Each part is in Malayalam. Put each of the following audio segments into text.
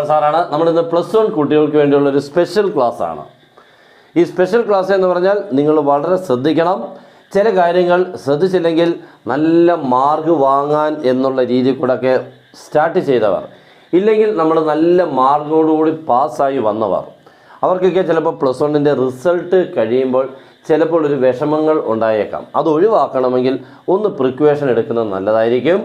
ജോൺ സാറാണ്. നമ്മളിന്ന് +1 കുട്ടികൾക്ക് വേണ്ടിയുള്ളൊരു സ്പെഷ്യൽ ക്ലാസ്സാണ്. ഈ സ്പെഷ്യൽ ക്ലാസ് എന്ന് പറഞ്ഞാൽ നിങ്ങൾ വളരെ ശ്രദ്ധിക്കണം. ചില കാര്യങ്ങൾ ശ്രദ്ധിച്ചില്ലെങ്കിൽ നല്ല മാർക്ക് വാങ്ങാൻ എന്നുള്ള രീതിയിൽ കൂടെയൊക്കെ സ്റ്റാർട്ട് ചെയ്തവർ, ഇല്ലെങ്കിൽ നമ്മൾ നല്ല മാർക്കോടുകൂടി പാസ്സായി വന്നവർ, അവർക്കൊക്കെ ചിലപ്പോൾ +1ൻ്റെ റിസൾട്ട് കഴിയുമ്പോൾ ചിലപ്പോൾ ഒരു വിഷമങ്ങൾ ഉണ്ടായേക്കാം. അത് ഒഴിവാക്കണമെങ്കിൽ ഒന്ന് പ്രിക്വേഷൻ എടുക്കുന്നത് നല്ലതായിരിക്കും.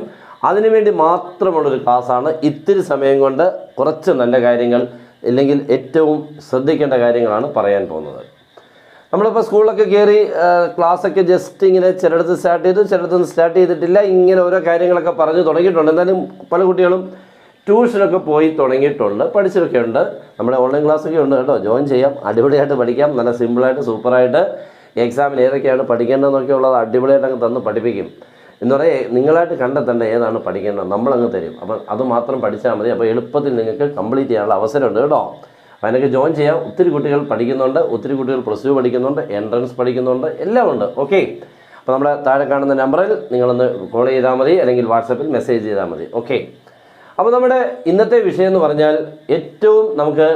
അതിനുവേണ്ടി മാത്രമുള്ളൊരു ക്ലാസ്സാണ്. ഇത്തിരി സമയം കൊണ്ട് കുറച്ച് നല്ല കാര്യങ്ങൾ, ഇല്ലെങ്കിൽ ഏറ്റവും ശ്രദ്ധിക്കേണ്ട കാര്യങ്ങളാണ് പറയാൻ പോകുന്നത്. നമ്മളിപ്പോൾ സ്കൂളിലൊക്കെ കയറി ക്ലാസ്സൊക്കെ ജസ്റ്റ് ഇങ്ങനെ ചിലയിടത്ത് സ്റ്റാർട്ട് ചെയ്തു, ചിലയിടത്തൊന്നും സ്റ്റാർട്ട് ചെയ്തിട്ടില്ല. ഇങ്ങനെ ഓരോ കാര്യങ്ങളൊക്കെ പറഞ്ഞു തുടങ്ങിയിട്ടുണ്ട്. എന്തായാലും പല കുട്ടികളും ട്യൂഷനൊക്കെ പോയി തുടങ്ങിയിട്ടുണ്ട്, പഠിച്ചൊക്കെ ഉണ്ട്. നമ്മുടെ ഓൺലൈൻ ക്ലാസ്സൊക്കെ ഉണ്ട് കേട്ടോ. ജോയിൻ ചെയ്യാം, അടിപൊളിയായിട്ട് പഠിക്കാം. നല്ല സിമ്പിളായിട്ട് സൂപ്പറായിട്ട് എക്സാമിന് ഏതൊക്കെയാണ് പഠിക്കേണ്ടതെന്നൊക്കെ ഉള്ളത് അടിപൊളിയായിട്ട് അങ്ങ് തന്ന് പഠിപ്പിക്കും. എന്ന് പറയുക നിങ്ങളായിട്ട് കണ്ടെത്തേണ്ട ഏതാണ് പഠിക്കേണ്ടത് നമ്മളങ്ങ് തരും. അപ്പം അത് മാത്രം പഠിച്ചാൽ മതി. അപ്പോൾ എളുപ്പത്തിൽ നിങ്ങൾക്ക് കംപ്ലീറ്റ് ചെയ്യാനുള്ള അവസരമുണ്ട് കേട്ടോ. അപ്പോൾ അതിനൊക്കെ ജോയിൻ ചെയ്യാം. ഒത്തിരി കുട്ടികൾ പഠിക്കുന്നുണ്ട്, ഒത്തിരി കുട്ടികൾ +2 പഠിക്കുന്നുണ്ട്, എൻട്രൻസ് പഠിക്കുന്നുണ്ട്, എല്ലാം ഉണ്ട്. ഓക്കെ, അപ്പോൾ നമ്മുടെ താഴെ കാണുന്ന നമ്പറിൽ നിങ്ങളൊന്ന് കോൾ ചെയ്താൽ മതി, അല്ലെങ്കിൽ വാട്സാപ്പിൽ മെസ്സേജ് ചെയ്താൽ മതി. ഓക്കെ, അപ്പോൾ നമ്മുടെ ഇന്നത്തെ വിഷയം എന്ന് പറഞ്ഞാൽ ഏറ്റവും നമുക്ക്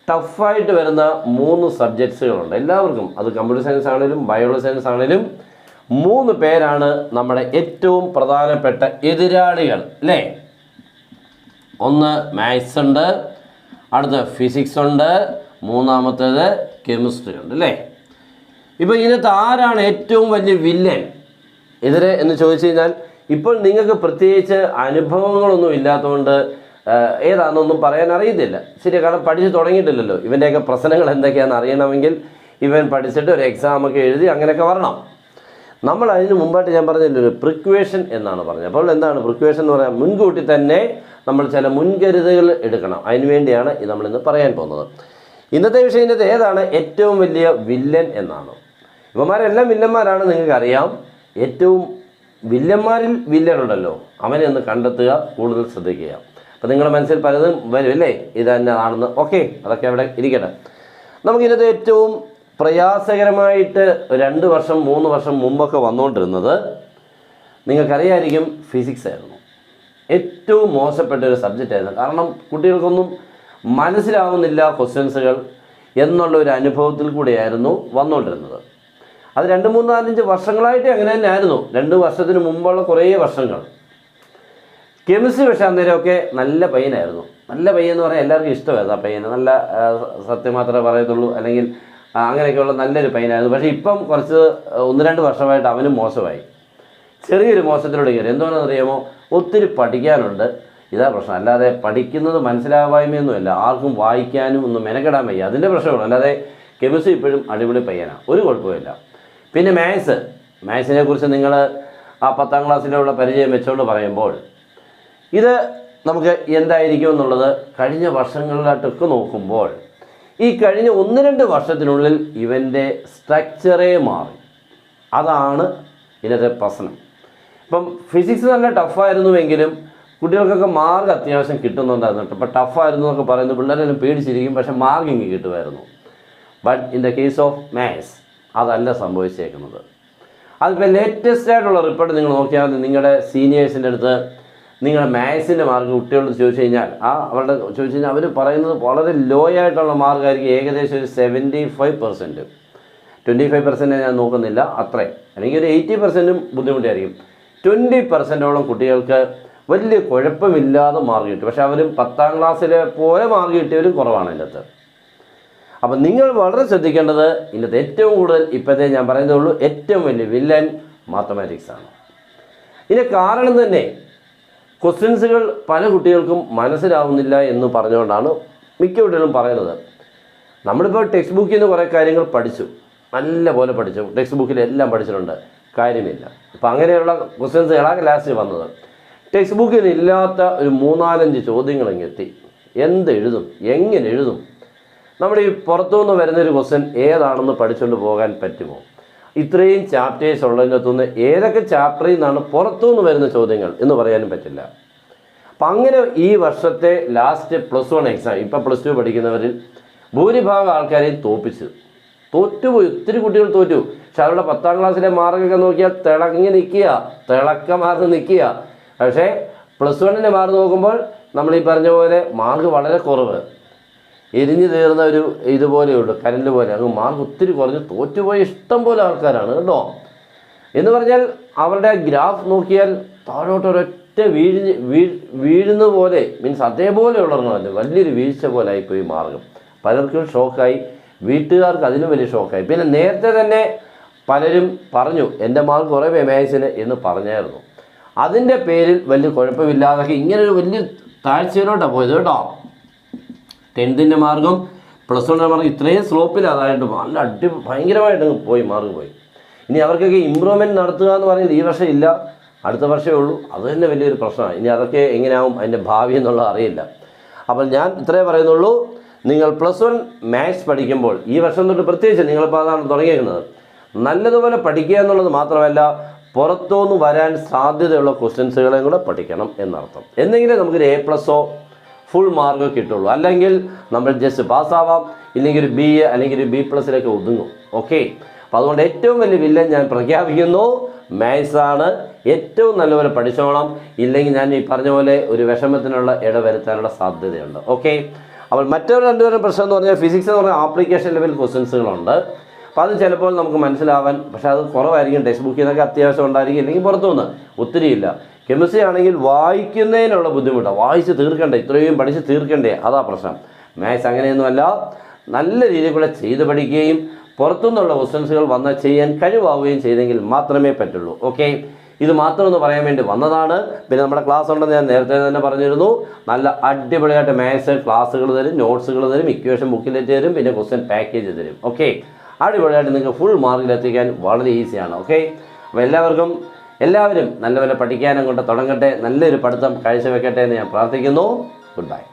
ടഫായിട്ട് വരുന്ന 3 സബ്ജക്ട്സുകളുണ്ട് എല്ലാവർക്കും. അത് കമ്പ്യൂട്ടർ സയൻസ് ആണെങ്കിലും ബയോളജി സയൻസ് ആണെങ്കിലും 3 പേരാണ് നമ്മുടെ ഏറ്റവും പ്രധാനപ്പെട്ട എതിരാളികൾ അല്ലേ. ഒന്ന് മാത്സ് ഉണ്ട്, അടുത്ത ഫിസിക്സ് ഉണ്ട്, മൂന്നാമത്തേത് കെമിസ്ട്രി ഉണ്ട് അല്ലേ. ഇപ്പോൾ ഇതിനകത്ത് ആരാണ് ഏറ്റവും വലിയ വില്ലൻ എതിരെ എന്ന് ചോദിച്ചു കഴിഞ്ഞാൽ, ഇപ്പോൾ നിങ്ങൾക്ക് പ്രത്യേകിച്ച് അനുഭവങ്ങളൊന്നും ഇല്ലാത്തതുകൊണ്ട് ഏതാണെന്നൊന്നും പറയാൻ അറിയത്തില്ല. ശരി, കാരണം പഠിച്ച് തുടങ്ങിയിട്ടില്ലല്ലോ. ഇവൻ്റെയൊക്കെ പ്രശ്നങ്ങൾ എന്തൊക്കെയാണെന്ന് അറിയണമെങ്കിൽ ഇവൻ പഠിച്ചിട്ട് ഒരു എക്സാമൊക്കെ എഴുതി അങ്ങനെയൊക്കെ വരണം. നമ്മൾ അതിന് മുമ്പായിട്ട് ഞാൻ പറഞ്ഞില്ലൊരു പ്രിക്വേഷൻ എന്നാണ് പറഞ്ഞത്. അപ്പോൾ എന്താണ് പ്രിക്വേഷൻ എന്ന് പറയാൻ, മുൻകൂട്ടി തന്നെ നമ്മൾ ചില മുൻകരുതലുകൾ എടുക്കണം. അതിന് വേണ്ടിയാണ് നമ്മളിന്ന് പറയാൻ പോകുന്നത്. ഇന്നത്തെ വിഷയത്തിൻ്റെ ഏതാണ് ഏറ്റവും വലിയ വില്ലൻ എന്നാണ്. ഇവന്മാരെല്ലാം വില്ലന്മാരാണ്, നിങ്ങൾക്കറിയാം. ഏറ്റവും വില്ലന്മാരിൽ വില്ലനുണ്ടല്ലോ, അവനെ ഒന്ന് കണ്ടെത്തുക, കൂടുതൽ ശ്രദ്ധിക്കുക. അപ്പോൾ നിങ്ങളുടെ മനസ്സിൽ പലതും വരും അല്ലേ, ഇത് തന്നെ ആണെന്ന്. ഓക്കെ, അതൊക്കെ അവിടെ ഇരിക്കട്ടെ. നമുക്കിന്നത്തെ ഏറ്റവും പ്രയാസകരമായിട്ട് 2 വർഷം 3 വർഷം മുമ്പൊക്കെ വന്നുകൊണ്ടിരുന്നത് നിങ്ങൾക്കറിയായിരിക്കും, ഫിസിക്സ് ആയിരുന്നു. ഏറ്റവും മോശപ്പെട്ട ഒരു സബ്ജക്റ്റ് ആയിരുന്നു. കാരണം കുട്ടികൾക്കൊന്നും മനസ്സിലാവുന്നില്ല ക്വസ്റ്റ്യൻസുകൾ എന്നുള്ള ഒരു അനുഭവത്തിൽ കൂടിയായിരുന്നു വന്നുകൊണ്ടിരുന്നത്. അത് 2, 3, 4, 5 വർഷങ്ങളായിട്ട് അങ്ങനെ തന്നെ ആയിരുന്നു. 2 വർഷത്തിന് മുമ്പുള്ള കുറേ വർഷങ്ങൾ. കെമിസ്ട്രി പക്ഷേ അന്നേരമൊക്കെ നല്ല പയ്യനായിരുന്നു. നല്ല പയ്യെന്ന് പറയാൻ എല്ലാവർക്കും ഇഷ്ടമായിരുന്നു. ആ പയ്യന് നല്ല സത്യം മാത്രമേ പറയത്തുള്ളൂ, അല്ലെങ്കിൽ അങ്ങനെയൊക്കെയുള്ള നല്ലൊരു പയ്യനായിരുന്നു. പക്ഷേ ഇപ്പം കുറച്ച് 1-2 വർഷമായിട്ട് അവനും മോശമായി. ചെറിയൊരു മോശത്തിലൂടെ കയറി. എന്താണെന്ന് അറിയാമോ, ഒത്തിരി പഠിക്കാനുണ്ട്, ഇതാ പ്രശ്നം. അല്ലാതെ പഠിക്കുന്നത് മനസ്സിലാവായ്മയൊന്നുമല്ല, ആർക്കും വായിക്കാനും ഒന്നും മെനക്കെടാൻ വയ്യ, അതിൻ്റെ പ്രശ്നമാണ്. അല്ലാതെ കെമിസ്ട്രി ഇപ്പോഴും അടിപൊളി പയ്യനാണ്, ഒരു കുഴപ്പമില്ല. പിന്നെ മാത്സിനെ കുറിച്ച് നിങ്ങൾ ആ 10ാം ക്ലാസ്സിലുള്ള പരിചയം വെച്ചുകൊണ്ട് പറയുമ്പോൾ ഇത് നമുക്ക് എന്തായിരിക്കും എന്നുള്ളത് കഴിഞ്ഞ വർഷങ്ങളിലായിട്ടൊക്കെ നോക്കുമ്പോൾ ഈ കഴിഞ്ഞ 1-2 വർഷത്തിനുള്ളിൽ ഇവൻ്റെ സ്ട്രക്ചറേ മാറി. അതാണ് ഇതിനകത്തെ പ്രശ്നം. ഇപ്പം ഫിസിക്സ് നല്ല ടഫായിരുന്നുവെങ്കിലും കുട്ടികൾക്കൊക്കെ മാർക്ക് അത്യാവശ്യം കിട്ടുന്നുണ്ടായിരുന്നു. ഇപ്പോൾ ടഫായിരുന്നു എന്നൊക്കെ പറയുന്നത് പിള്ളേരെല്ലാം പേടിച്ചിരിക്കും, പക്ഷേ മാർക്കിങ് കിട്ടുമായിരുന്നു. But in the case of maths അതല്ല സംഭവിച്ചേക്കുന്നത്. അതിപ്പോൾ ലേറ്റസ്റ്റ് ആയിട്ടുള്ള റിപ്പോർട്ട് നിങ്ങൾ നോക്കിയാൽ നിങ്ങളുടെ സീനിയേഴ്സിൻ്റെ അടുത്ത് നിങ്ങളുടെ മാത്സിൻ്റെ മാർക്ക് കുട്ടികളോട് ചോദിച്ചു കഴിഞ്ഞാൽ അവരുടെ ചോദിച്ചു കഴിഞ്ഞാൽ അവർ പറയുന്നത് വളരെ ലോ ആയിട്ടുള്ള മാർക്കായിരിക്കും. ഏകദേശം ഒരു 75%. 25% ഞാൻ നോക്കുന്നില്ല, അത്രയും. അല്ലെങ്കിൽ ഒരു 80% ബുദ്ധിമുട്ടായിരിക്കും. 20%ഓളം കുട്ടികൾക്ക് വലിയ കുഴപ്പമില്ലാതെ മാർക്ക് കിട്ടും. പക്ഷെ അവരും 10ാം ക്ലാസ്സിലെ പോലെ മാർക്ക് കിട്ടിയവരും കുറവാണ് അതിൻ്റെ അകത്ത്. അപ്പം നിങ്ങൾ വളരെ ശ്രദ്ധിക്കേണ്ടത് ഇതിനകത്ത് ഏറ്റവും കൂടുതൽ ഇപ്പോഴത്തെ ഞാൻ പറയുന്നതേ ഉള്ളൂ, ഏറ്റവും വലിയ വില്ലൻ മാത്തമാറ്റിക്സ് ആണ്. ഇതിന് കാരണം തന്നെ ക്വസ്റ്റ്യൻസുകൾ പല കുട്ടികൾക്കും മനസ്സിലാവുന്നില്ല എന്ന് പറഞ്ഞുകൊണ്ടാണ് മിക്ക കുട്ടികളും പറയുന്നത്. നമ്മളിപ്പോൾ ടെക്സ്റ്റ് ബുക്കിൽ നിന്ന് കുറേ കാര്യങ്ങൾ പഠിച്ചു, നല്ല പോലെ പഠിച്ചു, ടെക്സ്റ്റ് ബുക്കിൽ എല്ലാം പഠിച്ചിട്ടുണ്ട്, കാര്യമില്ല. അപ്പോൾ അങ്ങനെയുള്ള ക്വസ്റ്റ്യൻസുകളാണ് ലാസ്റ്റ് വന്നത്. ടെക്സ്റ്റ് ബുക്കിൽ ഇല്ലാത്ത ഒരു 3-4-5 ചോദ്യങ്ങളെങ്കിൽ എത്തി. എന്തെഴുതും, എങ്ങനെ എഴുതും? നമ്മുടെ ഈ പുറത്തുനിന്ന് വരുന്നൊരു ക്വസ്റ്റ്യൻ ഏതാണെന്ന് പഠിച്ചുകൊണ്ട് പോകാൻ പറ്റുമോ? ഇത്രയും ചാപ്റ്റേഴ്സ് ഉള്ളതിനകത്തുനിന്ന് ഏതൊക്കെ ചാപ്റ്ററിൽ നിന്നാണ് പുറത്തുനിന്ന് വരുന്ന ചോദ്യങ്ങൾ എന്ന് പറയാനും പറ്റില്ല. അപ്പം അങ്ങനെ ഈ വർഷത്തെ ലാസ്റ്റ് +1 എക്സാം, ഇപ്പം +2 പഠിക്കുന്നവരിൽ ഭൂരിഭാഗം ആൾക്കാരെയും തോറ്റുപോയി. ഒത്തിരി കുട്ടികൾ തോറ്റു. പക്ഷെ അവരുടെ 10ാം ക്ലാസ്സിലെ മാർക്കൊക്കെ നോക്കിയാൽ തിളങ്ങി നിൽക്കുക, തിളക്കമാർന്ന് നിൽക്കുക. പക്ഷേ +1 മാർക്ക് നോക്കുമ്പോൾ നമ്മൾ ഈ പറഞ്ഞ പോലെ മാർക്ക് വളരെ കുറവ്, എരിഞ്ഞു തീർന്ന ഒരു ഇതുപോലെയുള്ളൂ, കരണ്ട് പോലെ, അങ്ങ് മാർക്ക് ഒത്തിരി കുറഞ്ഞ് തോറ്റുപോയ ഇഷ്ടം പോലെ ആൾക്കാരാണ് കേട്ടോ. എന്ന് പറഞ്ഞാൽ അവരുടെ ഗ്രാഫ് നോക്കിയാൽ താഴോട്ട് ഒരൊറ്റ വീഴുന്ന പോലെ, മീൻസ് അതേപോലെ ഉള്ളവരുന്നതല്ല, വലിയൊരു വീഴ്ച പോലെ ആയിപ്പോയി മാർഗം. പലർക്കും ഷോക്കായി, വീട്ടുകാർക്ക് അതിലും വലിയ ഷോക്കായി. പിന്നെ നേരത്തെ തന്നെ പലരും പറഞ്ഞു എൻ്റെ മാർക്ക് കുറേ മാത്സിന് എന്ന് പറഞ്ഞായിരുന്നു. അതിൻ്റെ പേരിൽ വലിയ കുഴപ്പമില്ലാതൊക്കെ ഇങ്ങനൊരു വലിയ താഴ്ചയിലോട്ടാണ് പോയത് കേട്ടോ. 10th മാർക്കും +1 മാർക്കും ഇത്രയും സ്ലോപ്പിൽ അതായിട്ട് നല്ല ഭയങ്കരമായിട്ട് പോയി, മാർക്ക് പോയി. ഇനി അവർക്കൊക്കെ ഇമ്പ്രൂവ്മെൻറ്റ് നടത്തുക എന്ന് പറയുന്നത് ഈ വർഷം ഇല്ല, അടുത്ത വർഷമേ ഉള്ളൂ. അത് തന്നെ വലിയൊരു പ്രശ്നമാണ്. ഇനി അതൊക്കെ എങ്ങനെയാവും അതിൻ്റെ ഭാവി എന്നുള്ളത് അറിയില്ല. അപ്പോൾ ഞാൻ ഇത്രേ പറയുന്നുള്ളൂ, നിങ്ങൾ +1 മാത്സ് പഠിക്കുമ്പോൾ ഈ വർഷം തൊട്ട് പ്രത്യേകിച്ച് നിങ്ങളിപ്പോൾ അതാണ് തുടങ്ങിയിരിക്കുന്നത്, നല്ലതുപോലെ പഠിക്കുക എന്നുള്ളത് മാത്രമല്ല, പുറത്തുനിന്ന് വരാൻ സാധ്യതയുള്ള ക്വസ്റ്റ്യൻസുകളെയും കൂടെ പഠിക്കണം എന്നർത്ഥം. എന്നെങ്കിലും നമുക്കൊരു A+ഓ ഫുൾ മാർക്ക് കിട്ടുള്ളൂ. അല്ലെങ്കിൽ നമ്മൾ ജസ്റ്റ് പാസ്സാവാം, ഇല്ലെങ്കിൽ ഒരു B അല്ലെങ്കിൽ ഒരു B+ലേക്ക് ഒതുങ്ങും. ഓക്കെ, അപ്പോൾ അതുകൊണ്ട് ഏറ്റവും വലിയ വില്ലൻ ഞാൻ പ്രഖ്യാപിക്കുന്നു, മാത്സാണ്. ഏറ്റവും നല്ലപോലെ പഠിച്ചോണം, ഇല്ലെങ്കിൽ ഞാൻ ഈ പറഞ്ഞ പോലെ ഒരു വിഷമത്തിനുള്ള ഇടവരുത്താനുള്ള സാധ്യതയുണ്ട്. ഓക്കെ, അപ്പോൾ മറ്റൊരു രണ്ടുപേരും പ്രശ്നം എന്ന് പറഞ്ഞാൽ ഫിസിക്സ് എന്ന് പറഞ്ഞാൽ ആപ്ലിക്കേഷൻ ലെവൽ ക്വസ്റ്റ്യൻസുകളുണ്ട്. അപ്പോൾ അത് ചിലപ്പോൾ നമുക്ക് മനസ്സിലാവാൻ, പക്ഷേ അത് കുറവായിരിക്കും. ടെക്സ്റ്റ് ബുക്കിൽ നിന്നൊക്കെ അത്യാവശ്യം ഉണ്ടായിരിക്കും, ഇല്ലെങ്കിൽ പുറത്തുനിന്ന് ഒത്തിരിയില്ല. കെമിസ്ട്രി ആണെങ്കിൽ വായിക്കുന്നതിനുള്ള ബുദ്ധിമുട്ടാണ്, വായിച്ച് തീർക്കണ്ടേ, ഇത്രയും പഠിച്ച് തീർക്കണ്ടേ, അതാ പ്രശ്നം. മാത്സ് അങ്ങനെയൊന്നുമല്ല, നല്ല രീതിയിൽ കൂടെ ചെയ്ത് പഠിക്കുകയും പുറത്തുനിന്നുള്ള ക്വസ്റ്റ്യൻസുകൾ വന്നാൽ ചെയ്യാൻ കഴിവാവുകയും ചെയ്തെങ്കിൽ മാത്രമേ പറ്റുള്ളൂ. ഓക്കെ, ഇത് മാത്രമൊന്ന് പറയാൻ വേണ്ടി വന്നതാണ്. പിന്നെ നമ്മുടെ ക്ലാസ് ഉണ്ടെന്ന് ഞാൻ നേരത്തെ തന്നെ പറഞ്ഞിരുന്നു. നല്ല അടിപൊളിയായിട്ട് മാത്സ് ക്ലാസ്സുകൾ തരും, നോട്ട്സുകൾ തരും, ഇക്വേഷൻ ബുക്കിലെറ്റ് തരും, പിന്നെ ക്വസ്റ്റ്യൻ പാക്കേജ് തരും. ഓക്കെ, അടിപൊളിയായിട്ട് നിങ്ങൾക്ക് ഫുൾ മാർക്കിലെത്തിക്കാൻ വളരെ ഈസിയാണ്. ഓക്കെ, അപ്പോൾ എല്ലാവരും നല്ലപോലെ പഠിക്കാനും കൊണ്ട് തുടങ്ങട്ടെ, നല്ലൊരു പഠിത്തം കാഴ്ചവെക്കട്ടെ എന്ന് ഞാൻ പ്രാർത്ഥിക്കുന്നു. Good bye.